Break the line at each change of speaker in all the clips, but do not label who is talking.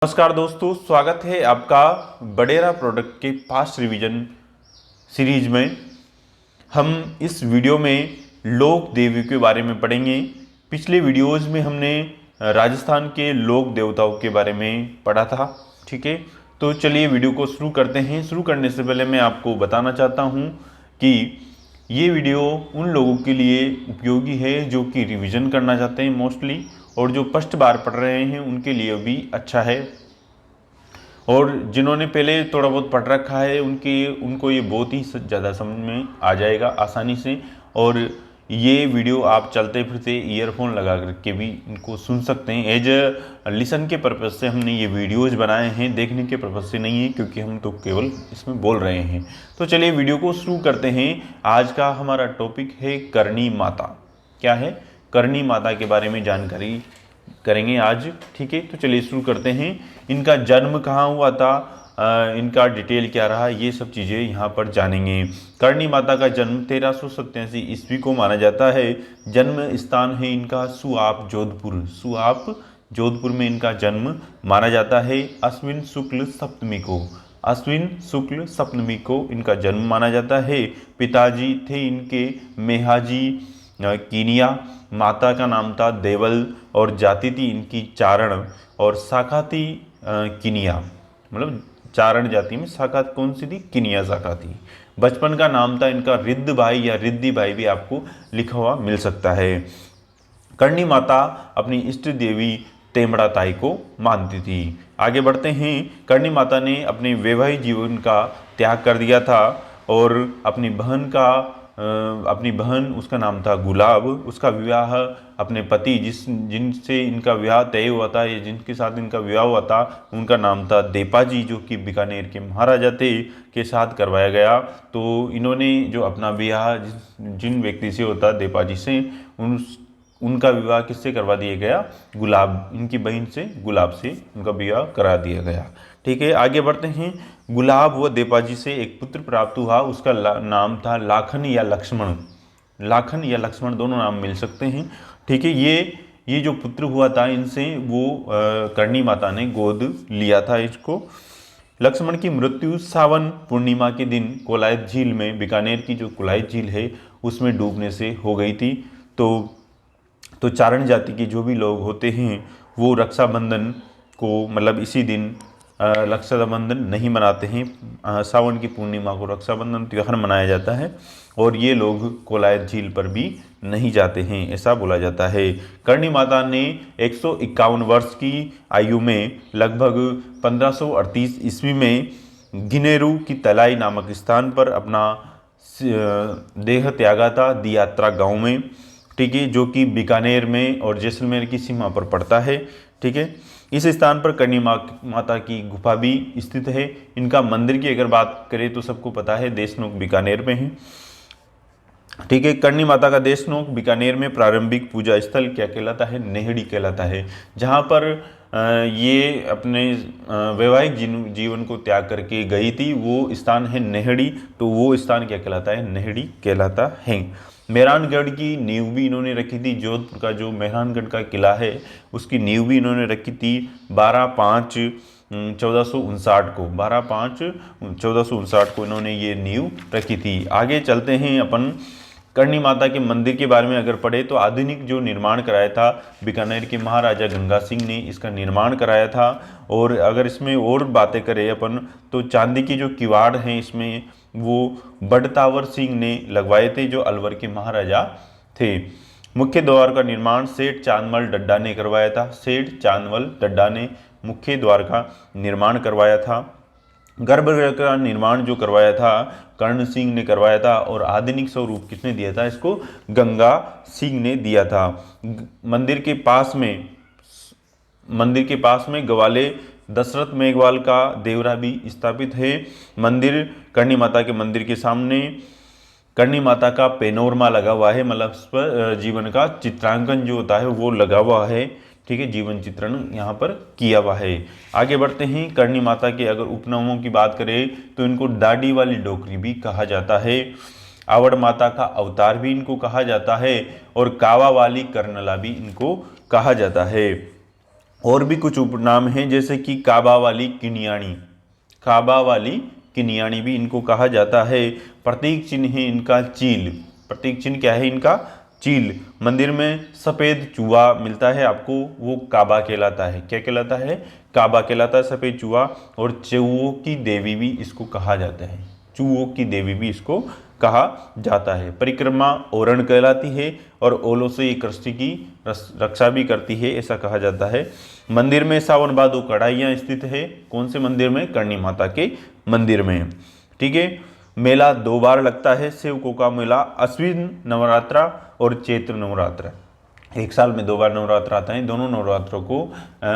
नमस्कार दोस्तों, स्वागत है आपका बडेरा प्रोडक्ट के फास्ट रिवीजन सीरीज में। हम इस वीडियो में लोक देवी के बारे में पढ़ेंगे। पिछले वीडियोस में हमने राजस्थान के लोक देवताओं के बारे में पढ़ा था। ठीक है, तो चलिए वीडियो को शुरू करते हैं। शुरू करने से पहले मैं आपको बताना चाहता हूँ कि ये वीडियो उन लोगों के लिए उपयोगी है जो कि रिवीजन करना चाहते हैं मोस्टली, और जो फर्स्ट बार पढ़ रहे हैं उनके लिए भी अच्छा है, और जिन्होंने पहले थोड़ा बहुत पढ़ रखा है उनको ये बहुत ही ज़्यादा समझ में आ जाएगा आसानी से। और ये वीडियो आप चलते फिरते ईयरफोन लगा करके भी इनको सुन सकते हैं। एज लिसन के पर्पज़ से हमने ये वीडियोज़ बनाए हैं, देखने के पर्पज़ से नहीं है, क्योंकि हम तो केवल इसमें बोल रहे हैं। तो चलिए वीडियो को शुरू करते हैं। आज का हमारा टॉपिक है करणी माता। क्या है? करणी माता के बारे में जानकारी करेंगे आज। ठीक है, तो चलिए शुरू करते हैं। इनका जन्म कहाँ हुआ था, इनका डिटेल क्या रहा, ये सब चीज़ें यहाँ पर जानेंगे। करणी माता का जन्म 1387 ईस्वी को माना जाता है। जन्म स्थान है इनका सुआप जोधपुर। सुआप जोधपुर में इनका जन्म माना जाता है। अश्विन शुक्ल सप्तमी को इनका जन्म माना जाता है। पिताजी थे इनके मेहाजी कीनिया, माता का नाम था देवल, और जाति थी इनकी चारण, और शाखा थी किनिया। मतलब चारण जाति में शाखा कौन सी थी? किनिया शाखा थी। बचपन का नाम था इनका रिद्ध भाई या रिद्धि भाई भी आपको लिखा हुआ मिल सकता है। करणी माता अपनी इष्ट देवी तेमड़ा ताई को मानती थी। आगे बढ़ते हैं। करणी माता ने अपने वैवाहिक जीवन का त्याग कर दिया था और अपनी बहन उसका नाम था गुलाब, उसका विवाह अपने पति जिनसे इनका विवाह तय हुआ था या जिनके साथ इनका विवाह हुआ था, उनका नाम था देपाजी, जो कि बीकानेर के महाराजा थे, के साथ करवाया गया। तो इन्होंने जो अपना विवाह जिन व्यक्ति से होता देपाजी से, उनका विवाह किससे करवा दिया गया? गुलाब, इनकी बहन से, गुलाब से उनका विवाह करा दिया गया। ठीक है, आगे बढ़ते हैं। गुलाब व देपाजी से एक पुत्र प्राप्त हुआ, उसका नाम था लाखन या लक्ष्मण। लाखन या लक्ष्मण दोनों नाम मिल सकते हैं। ठीक है, ये जो पुत्र हुआ था इनसे वो करणी माता ने गोद लिया था इसको। लक्ष्मण की मृत्यु सावन पूर्णिमा के दिन कोलायत झील में, बीकानेर की जो कोलायत झील है उसमें डूबने से हो गई थी। तो चारण जाति के जो भी लोग होते हैं वो रक्षाबंधन को, मतलब इसी दिन रक्षाबंधन नहीं मनाते हैं। सावन की पूर्णिमा को रक्षाबंधन त्यौहार मनाया जाता है, और ये लोग कोलायत झील पर भी नहीं जाते हैं, ऐसा बोला जाता है। करणी माता ने 151 वर्ष की आयु में लगभग 1538 ईस्वी में गिनेरू की तलाई नामक स्थान पर अपना देह त्यागा था, दियात्रा गांव में। ठीक है, जो कि बीकानेर में और जैसलमेर की सीमा पर पड़ता है। ठीक है, इस स्थान पर करणी माता की गुफा भी स्थित है। इनका मंदिर की अगर बात करें तो सबको पता है देशनोक बीकानेर में है। ठीक है, करणी माता का देशनोक बीकानेर में प्रारंभिक पूजा स्थल क्या कहलाता है? नेहड़ी कहलाता है, जहाँ पर ये अपने वैवाहिक जीवन को त्याग करके गई थी। वो स्थान है नेहड़ी। तो वो स्थान क्या कहलाता है? नेहड़ी कहलाता है। मेहरानगढ़ की नींव भी इन्होंने रखी थी। जोधपुर का जो मेहरानगढ़ का किला है उसकी नींव भी इन्होंने रखी थी 12/5/1459 को। 12/5/1459 को इन्होंने ये नींव रखी थी। आगे चलते हैं अपन। करणी माता के मंदिर के बारे में अगर पढ़े तो आधुनिक जो निर्माण कराया था बीकानेर के महाराजा गंगा सिंह ने इसका निर्माण कराया था। और अगर इसमें और बातें करें अपन तो चांदी की जो किवाड़ हैं इसमें वो बड़तावर सिंह ने लगवाए थे, जो अलवर के महाराजा थे। मुख्य द्वार का निर्माण सेठ चांदमल डड्डा ने करवाया था। सेठ चांदमल डड्डा ने मुख्य द्वार का निर्माण करवाया था। गर्भगृह का निर्माण जो करवाया था कर्ण सिंह ने करवाया था, और आधुनिक स्वरूप किसने दिया था इसको? गंगा सिंह ने दिया था। मंदिर के पास में ग्वाले दशरथ मेघवाल का देवरा भी स्थापित है। मंदिर, करणी माता के मंदिर के सामने करणी माता का पेनोरमा लगा हुआ है, मतलब उस पर जीवन का चित्रांकन जो होता है वो लगा हुआ है। ठीक है, जीवन चित्रण यहाँ पर किया हुआ है। आगे बढ़ते हैं। करणी माता के अगर उपनामों की बात करें तो इनको दाढ़ी वाली डोकरी भी कहा जाता है। आवड़ माता का अवतार भी इनको कहा जाता है, और कावा वाली कर्नला भी इनको कहा जाता है। और भी कुछ उपनाम हैं, जैसे कि काबा वाली किनियाणी, काबा वाली किनियाणी भी इनको कहा जाता है। प्रतीक चिन्ह है इनका चील, प्रतीक चिन्ह क्या है इनका? चील। मंदिर में सफ़ेद चूहा मिलता है आपको, वो काबा कहलाता है। क्या कहलाता है? काबा कहलाता है, सफ़ेद चूहा। और चूहों की देवी भी इसको कहा जाता है, चूहों की देवी भी इसको कहा जाता है। परिक्रमा ओरण कहलाती है, और ओलों से ये कृष्ण की रक्षा भी करती है, ऐसा कहा जाता है। मंदिर में सावन भादो कढ़ाइयाँ स्थित है। कौन से मंदिर में? करणी माता के मंदिर में। ठीक है। मेला 2 बार लगता है सेवकों का मेला, अश्विन नवरात्रा और चैत्र नवरात्र। एक साल में 2 बार नवरात्र आता है। दोनों नवरात्रों को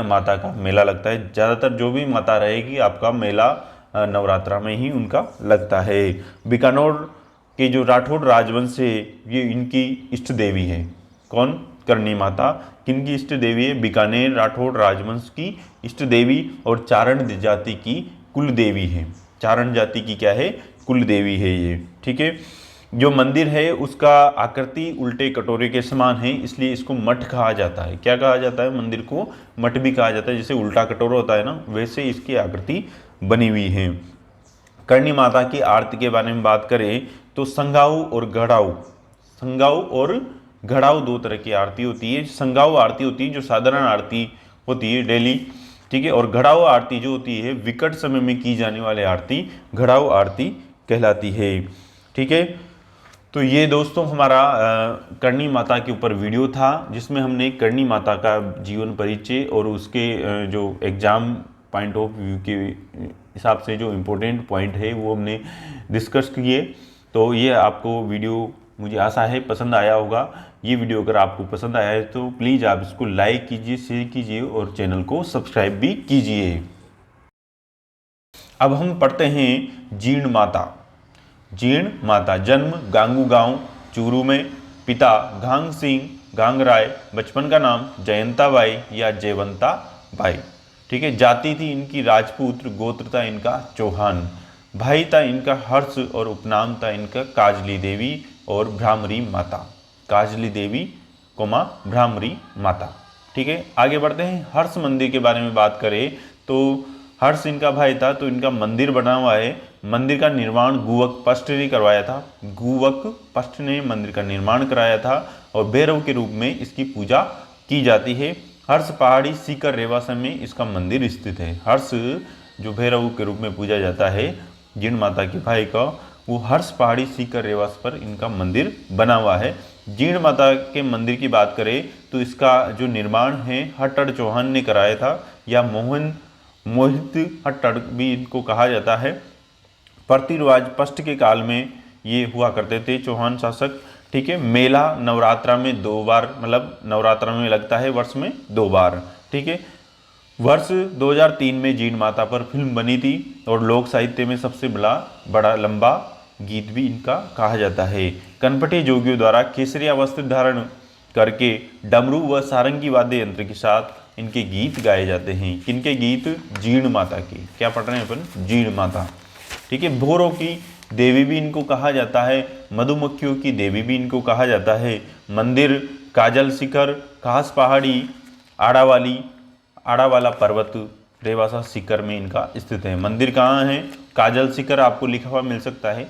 माता का मेला लगता है। ज़्यादातर जो भी माता रहेगी आपका मेला नवरात्रा में ही उनका लगता है। बीकानेर के जो राठौड़ राजवंश है, ये इनकी इष्ट देवी है। कौन? करणी माता। किनकी इष्ट देवी है? बीकानेर राठौड़ राजवंश की इष्ट देवी और चारण जाति की कुल देवी है। चारण जाति की क्या है? कुल देवी है ये। ठीक है। जो मंदिर है उसका आकृति उल्टे कटोरे के समान है, इसलिए इसको मठ कहा जाता है। क्या कहा जाता है? मंदिर को मठ भी कहा जाता है। जैसे उल्टा कटोरा होता है ना, वैसे इसकी आकृति बनी हुई है। करणी माता की आरती के बारे में बात करें तो संगाऊ और घड़ाऊ, संगाऊ और घड़ाऊ 2 तरह की आरती होती है। संगाऊ आरती होती है जो साधारण आरती होती है डेली, ठीक है। और घड़ाऊ आरती जो होती है विकट समय में की जाने वाली आरती घड़ाऊ आरती कहलाती है। ठीक है। तो ये दोस्तों हमारा करणी माता के ऊपर वीडियो था, जिसमें हमने करणी माता का जीवन परिचय और उसके जो एग्ज़ाम पॉइंट ऑफ व्यू के हिसाब से जो इम्पोर्टेंट पॉइंट है वो हमने डिस्कस किए। तो ये आपको वीडियो, मुझे आशा है, पसंद आया होगा। ये वीडियो अगर आपको पसंद आया है तो प्लीज़ आप इसको लाइक कीजिए, शेयर कीजिए और चैनल को सब्सक्राइब भी कीजिए। अब हम पढ़ते हैं जीर्ण माता। जीर्ण माता, जन्म गांगू गांव चूरू में, पिता घांग सिंह घांगराय, बचपन का नाम जयंता बाई या जयवंता बाई। ठीक है। जाति थी इनकी राजपूत, गोत्र था इनका चौहान, भाई था इनका हर्ष और उपनाम था इनका काजली देवी और भ्रामरी माता। काजली देवी कोमा भ्रामरी माता। ठीक है। आगे बढ़ते हैं। हर्ष मंदिर के बारे में बात करें तो हर्ष इनका भाई था, तो इनका मंदिर बना हुआ है। मंदिर का निर्माण गुवक पष्ट ने करवाया था। गुवक पष्ट ने मंदिर का निर्माण कराया था और भैरव के रूप में इसकी पूजा की जाती है। हर्ष पहाड़ी सीकर रेवासा में इसका मंदिर स्थित है। हर्ष जो भैरव के रूप में पूजा जाता है जीर्ण माता के भाई का, वो हर्ष पहाड़ी सीकर रेवास पर इनका मंदिर बना हुआ है। जीर्ण माता के मंदिर की बात करें तो इसका जो निर्माण है हट्टड़ चौहान ने कराया था, या मोहित हट्टड़ भी इनको कहा जाता है। प्रतिरिवाज पष्ट के काल में ये हुआ करते थे चौहान शासक। ठीक है। मेला नवरात्रा में 2 बार, मतलब नवरात्रा में लगता है वर्ष में 2 बार। ठीक है। वर्ष 2003 में जीर्ण माता पर फिल्म बनी थी और लोक साहित्य में सबसे बड़ा लंबा गीत भी इनका कहा जाता है। कनपटी जोगियों द्वारा केसरिया वस्त्र धारण करके डमरू व सारंगी वाद्य यंत्र के साथ इनके गीत गाए जाते हैं। किनके गीत? जीर्ण माता के। क्या पढ़ रहे हैं अपन? जीर्ण माता। ठीक है। भोरों की देवी भी इनको कहा जाता है, मधुमक्खियों की देवी भी इनको कहा जाता है। मंदिर काजल शिखर, खास पहाड़ी, आड़ावाला पर्वत रेवासा सीकर में इनका स्थित है। मंदिर कहाँ है? काजल शिखर आपको लिखा हुआ मिल सकता है,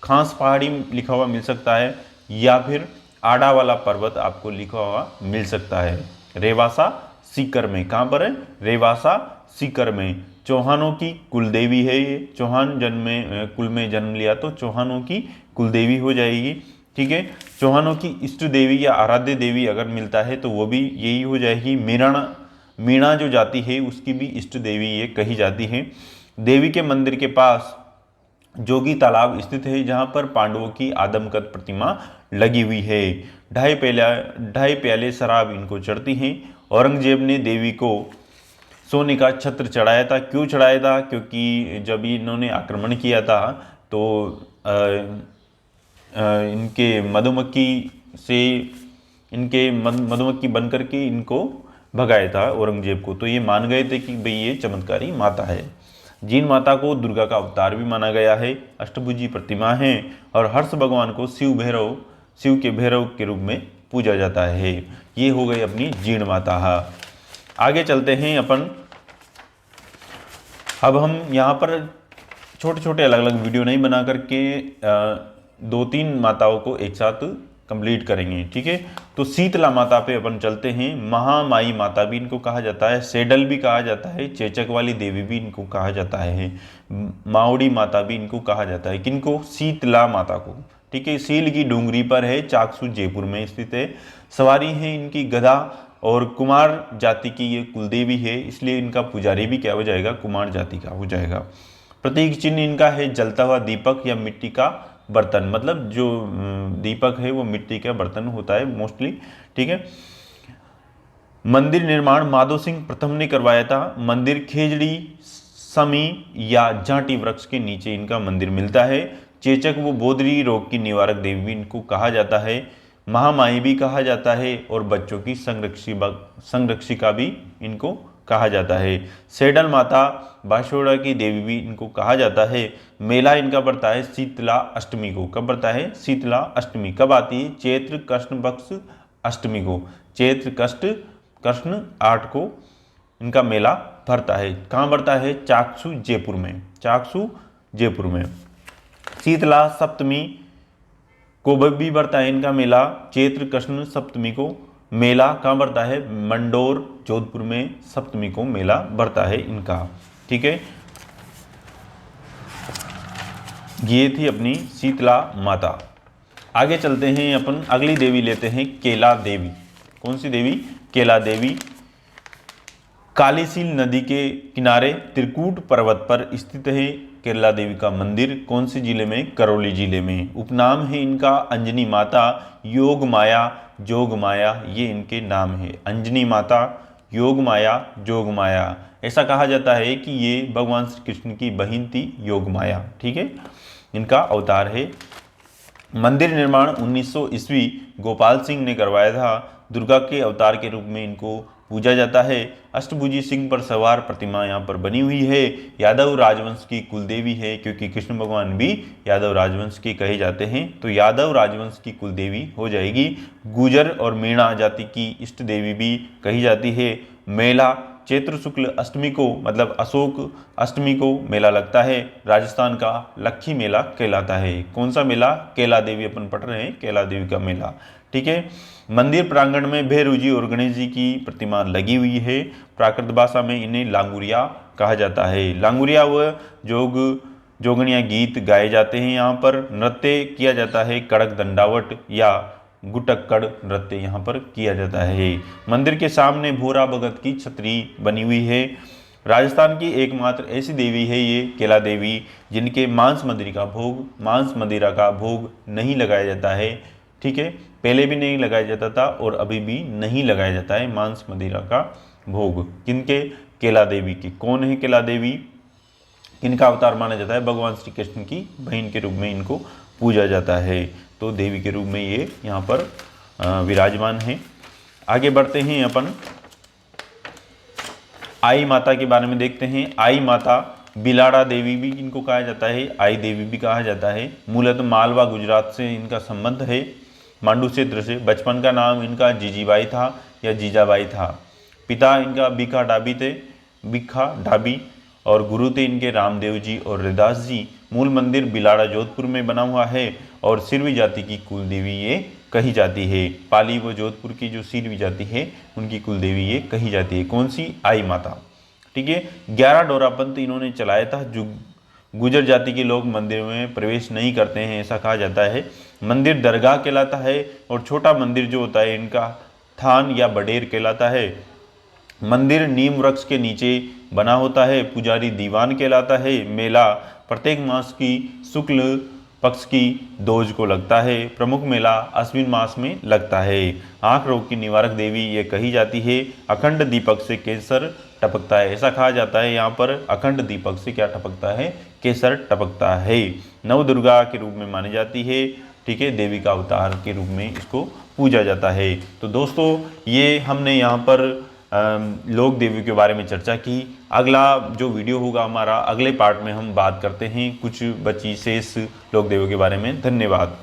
खास पहाड़ी लिखा हुआ मिल सकता है, या फिर आड़ावाला पर्वत आपको लिखा हुआ मिल सकता है रेवासा सीकर में। कहाँ पर है? रेवासा सीकर में। चौहानों की कुलदेवी है ये। चौहान कुल में जन्म लिया तो चौहानों की कुलदेवी हो जाएगी। ठीक है। चौहानों की इष्ट देवी या आराध्य देवी अगर मिलता है तो वो भी यही हो जाएगी। मीणा जो जाति है उसकी भी इष्ट देवी ये कही जाती है। देवी के मंदिर के पास जोगी तालाब स्थित है, जहाँ पर पांडवों की आदमकद प्रतिमा लगी हुई है। 2.5 प्याले शराब इनको चढ़ती हैं। औरंगजेब ने देवी को सोने का छत्र चढ़ाया था। क्यों चढ़ाया था? क्योंकि जब इन्होंने आक्रमण किया था तो इनके मधुमक्खी बन करके इनको भगाया था औरंगजेब को, तो ये मान गए थे कि भाई ये चमत्कारी माता है। जीर्ण माता को दुर्गा का अवतार भी माना गया है। अष्टभुजी प्रतिमा है और हर्ष भगवान को शिव के भैरव के रूप में पूजा जाता है। ये हो गई अपनी जीर्ण माता। आगे चलते हैं अपन। अब हम यहाँ पर छोटे छोटे अलग अलग वीडियो नहीं बना करके 2-3 माताओं को एक साथ कंप्लीट करेंगे, ठीक है। तो शीतला माता पे अपन चलते हैं। महामाई माता भी इनको कहा जाता है, सेडल भी कहा जाता है, चेचक वाली देवी भी इनको कहा जाता है, मावड़ी माता भी इनको कहा जाता है। किनको? शीतला माता को, ठीक है। सील की डूंगरी पर है, चाकसू जयपुर में स्थित है। सवारी है इनकी गधा, और कुमार जाति की ये कुलदेवी है, इसलिए इनका पुजारी भी क्या हो जाएगा? कुमार जाति का हो जाएगा। प्रतीक चिन्ह इनका है जलता हुआ दीपक या मिट्टी का बर्तन, मतलब जो दीपक है वो मिट्टी का बर्तन होता है मोस्टली, ठीक है। मंदिर निर्माण माधो सिंह प्रथम ने करवाया था। मंदिर खेजड़ी, समी या जाटी वृक्ष के नीचे इनका मंदिर मिलता है। चेचक वो बोधरी रोग की निवारक देवी भी इनको कहा जाता है, महामाई भी कहा जाता है, और बच्चों की संरक्षिका भी इनको कहा जाता है। सेडल माता बाशोड़ा की देवी भी इनको कहा जाता है। मेला इनका पड़ता है शीतला अष्टमी को। कब पड़ता है? शीतला अष्टमी। कब आती है? चैत्र कृष्ण पक्ष अष्टमी को। चैत्र कृष्ण 8 को इनका मेला भरता है। कहाँ भरता है? चाकसू जयपुर में। चाकसू जयपुर में। शीतला सप्तमी को भी बढ़ता है इनका मेला, चैत्र कृष्ण सप्तमी को। मेला कहाँ बढ़ता है? मंडोर जोधपुर में सप्तमी को मेला बढ़ता है इनका, ठीक है। ये थी अपनी शीतला माता। आगे चलते हैं अपन, अगली देवी लेते हैं केला देवी। कौन सी देवी? केला देवी। कालीसील नदी के किनारे त्रिकूट पर्वत पर स्थित है केला देवी का मंदिर। कौन से जिले में? करौली जिले में। उपनाम है इनका अंजनी माता, योग माया, जोग माया, ये इनके नाम है। अंजनी माता, योग माया, जोग माया। ऐसा कहा जाता है कि ये भगवान श्री कृष्ण की बहन थी योग माया, ठीक है। इनका अवतार है। मंदिर निर्माण 1900 ईस्वी गोपाल सिंह ने करवाया था। दुर्गा के अवतार के रूप में इनको पूजा जाता है। अष्टभुजी सिंह पर सवार प्रतिमा यहाँ पर बनी हुई है। यादव राजवंश की कुलदेवी है, क्योंकि कृष्ण भगवान भी यादव राजवंश के कहे जाते हैं, तो यादव राजवंश की कुलदेवी हो जाएगी। गुजर और मीणा जाति की इष्ट देवी भी कही जाती है। मेला चैत्र शुक्ल अष्टमी को, मतलब अशोक अष्टमी को मेला लगता है। राजस्थान का लक्खी मेला कहलाता है। कौन सा मेला? केला देवी अपन पढ़ रहे हैं, केला देवी का मेला, ठीक है। मंदिर प्रांगण में भैरू जी और गणेश जी की प्रतिमा लगी हुई है। प्राकृत भाषा में इन्हें लांगुरिया कहा जाता है। लांगुरिया व जोगणिया गीत गाए जाते हैं। यहाँ पर नृत्य किया जाता है, कड़क दंडावट या गुटक्कड़ नृत्य यहाँ पर किया जाता है। मंदिर के सामने भोरा भगत की छतरी बनी हुई है। राजस्थान की एकमात्र ऐसी देवी है ये केला देवी, जिनके मांस मदिरा का भोग नहीं लगाया जाता है, ठीक है। पहले भी नहीं लगाया जाता था और अभी भी नहीं लगाया जाता है मांस मदिरा का भोग। किनके? केला देवी के। कौन है केला देवी? किनका अवतार माना जाता है? भगवान श्री कृष्ण की बहन के रूप में इनको पूजा जाता है, तो देवी के रूप में ये यहाँ पर विराजमान है। आगे बढ़ते हैं अपन, आई माता के बारे में देखते हैं। आई माता बिलाड़ा देवी भी इनको कहा जाता है, आई देवी भी कहा जाता है। मूलतः मालवा गुजरात से इनका संबंध है, मांडू क्षेत्र से। बचपन का नाम इनका जीजीबाई था या जीजाबाई था। पिता इनका बिखा ढाबी और गुरु थे इनके रामदेव जी और रैदास जी। मूल मंदिर बिलाड़ा जोधपुर में बना हुआ है और सिरवी जाति की कुलदेवी ये कही जाती है। पाली व जोधपुर की जो सिरवी जाति है उनकी कुलदेवी ये कही जाती है। कौन सी? आई माता, ठीक है। 11 डोरा पंथ इन्होंने चलाया था। जो गुजर जाति के लोग मंदिर में प्रवेश नहीं करते हैं, ऐसा कहा जाता है। मंदिर दरगाह कहलाता है और छोटा मंदिर जो होता है इनका थान या बडेर कहलाता है। मंदिर नीम वृक्ष के नीचे बना होता है। पुजारी दीवान कहलाता है। मेला प्रत्येक मास की शुक्ल पक्ष की दोज को लगता है। प्रमुख मेला अश्विन मास में लगता है। आंख रोग की निवारक देवी ये कही जाती है। अखंड दीपक से केसर टपकता है, ऐसा कहा जाता है। यहाँ पर अखंड दीपक से क्या टपकता है? केसर टपकता है। नव दुर्गा के रूप में मानी जाती है, ठीक है। देवी का अवतार के रूप में इसको पूजा जाता है। तो दोस्तों ये हमने यहाँ पर लोक देवी के बारे में चर्चा की। अगला जो वीडियो होगा हमारा, अगले पार्ट में हम बात करते हैं कुछ बची शेष लोक देवी के बारे में। धन्यवाद।